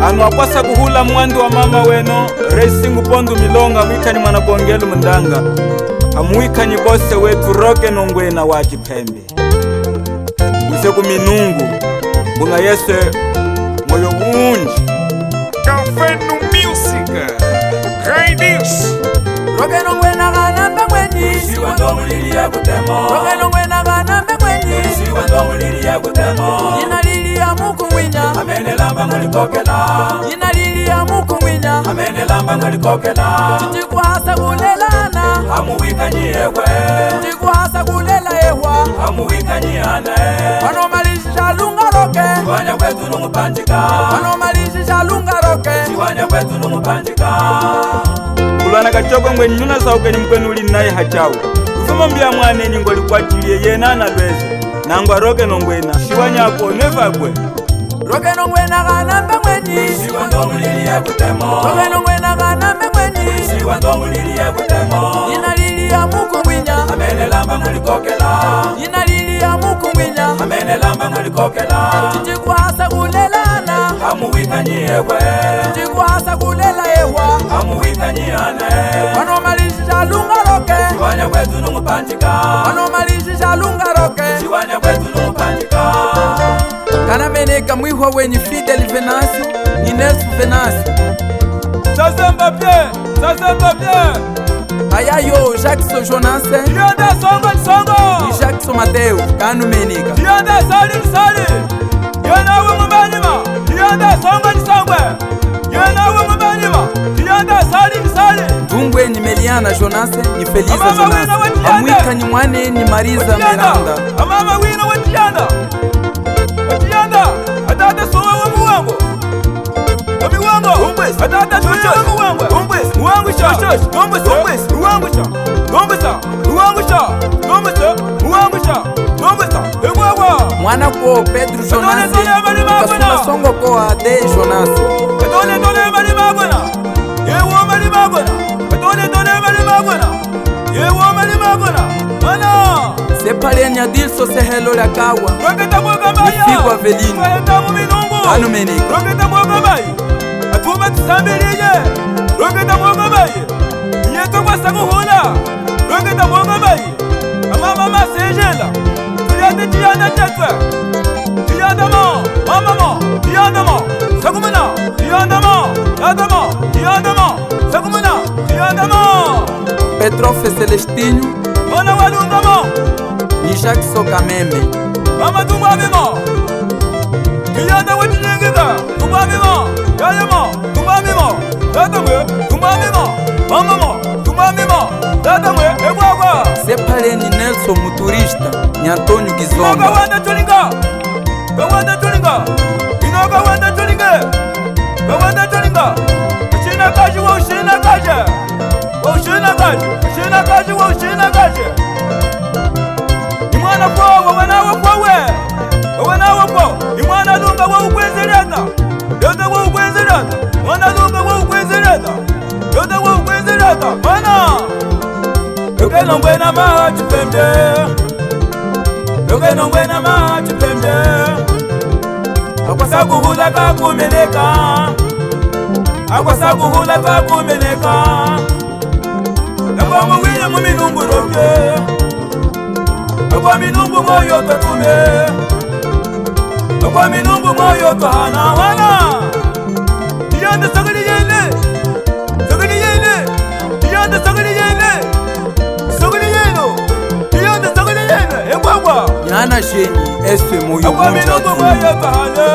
Anu akwasa kuhula mwandi wa mama weno Racing Pondu Milonga mwikani Mwanabongelu Mndanga amuikani bose wetu Roke Nongwena wa Chipembe use kuminungu bunga yese moyo unji Kafenu Music Guidance Roke Nongwena ganambe mwenyi Siwa ndongulili ya kutemo Roke Nongwena ganambe mwenyi Siwa ndongulili ya kutemo Jina lili ya muku mwinya Amene lamba ngalikokela Jina lili ya muku mwinya Amene lamba ngalikokela Tijikuhasa kulelana Amuwikanyiyewe Tijikuhasa kulela ewa Amuwikanyiane Wanomalisha lunga roke Chiwanya kwetu numupanjika Wanomalisha lunga roke Chiwanya kwetu numupanjika Kulwana kachoko ngwe nyuna sauke ni mkwenu uli naye hachawu Ufumo mbia mwane ni ngoli kwa chilie yena na lweze Nangwa Roke Nongwena Chiwanya ako neva kwe Roke Nongwena ganambe mwenyi Siwa ndongulili ya kutemo Roke Nongwena ganambe mwenyi Siwa ndongulili ya kutemo Jina lili ya muku mwinya Amene lamba ngalikokela Jina lili ya muku mwinya Amene lamba ngalikokela Tijikuhasa kulelana Amuwikanyiyewe Tijikuhasa kulela ewa Amuwikanyiane Wanomalisha lunga roke Chiwanya kwetu numupanjika Wanomalisha lunga roke Chiwanya kwetu numupanjika Kana meneka mwihwa wenyi Fidel Venasio Ines Venasio Sasa Mbapye Ayayo Jackson Jonase Yonda songo Ni Jackson Mateo Kanu meneka Yonda sali Yona we mubanima Yonda songo Yona we mubanima Yonda sali Dumbwe ni Meliana Jonase Ni Feliza Amama wina Jonase watianda. Amwika ni mwane ni Mariza Miranda Amama wina watiyanda Atata suwa wa muwango Wamiwango Atata suwa wa muwango Muwango sha Muwango sha Mwana ko Pedro Jonase Kasuma songo ko Ade Jonase Atone bali magona Yewo bali magona Mana Sepale Nyadilso Sehelo la Kawa Roketa mwoga maya Nifigwa Velini Fayeta muminungu Kanu meneka Roketa mwoga maya Atuba tisambiriye Roketa mwoga maya Iyeto kwa sakuhula Roketa mwoga maya Amama masejela Tuyate tiyanda tetwe Tiyanda mo Mama mo Tiyanda mo Sakumuna Tiyanda mo Tiyanda mo Tiyanda mo Sakumuna Tiyanda mo Petrofe Celestinho Mwana walunga mo Ni Jackson Kameme Mama tumwabimo Kiyanda wachilingika Tumwabimo Yayamo Tumwabimo Tatamwe Tumwabimo Mamamo Tumwabimo Tatamwe Ebwagwa Sepale ni Nelson Muturista Ni Antonio Gizomba Kawanda tulinga Ushina kaji wa ushina kaji Imwana kwa wanawa kwa Imwana lunga wa ukwezereta Yote wa ukwezereta Mwana lunga wa ukwezereta Yote wa ukwezereta Mana Yoke nongwena maa chipembe Yoke nongwena maa chipembe Akwasa kuhula kakumeleka Nakwa mwile muminungu roke Nakwa minungu moyo tatume Nakwa minungu moyo tahana wana Tiyanda sagari yene Tiyanda sagari yene Ebwagwa Nyana Jeni Eswe Moyo Nakwa minungu moyo tahane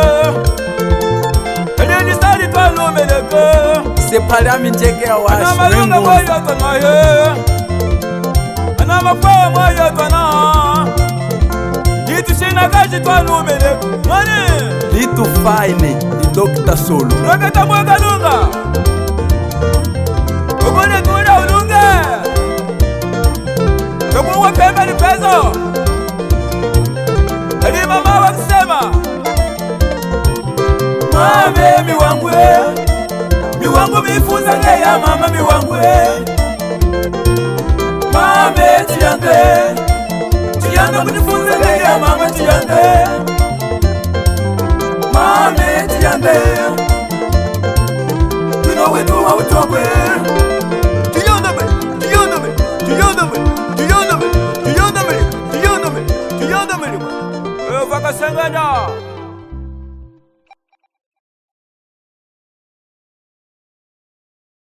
Eleni sari twalumeleke Sepale Aminjeke ya washi Anamayunga Rengo moyo tanaye Anamafaya moyo tana Nitushina kaji twalumeleke Mani Litu Faine Ni Dr. Solo Roketa mwaga lunga Ukune kuna ulunge Kukuwa pembe ni pezo Eli mama wakisema Mame miwangu mifunza ngeya mama miwangu Mame tiyande kunifunza ngeya mama tiyande Mame tiyande tuyande wino wetu wa utogwe tuyande be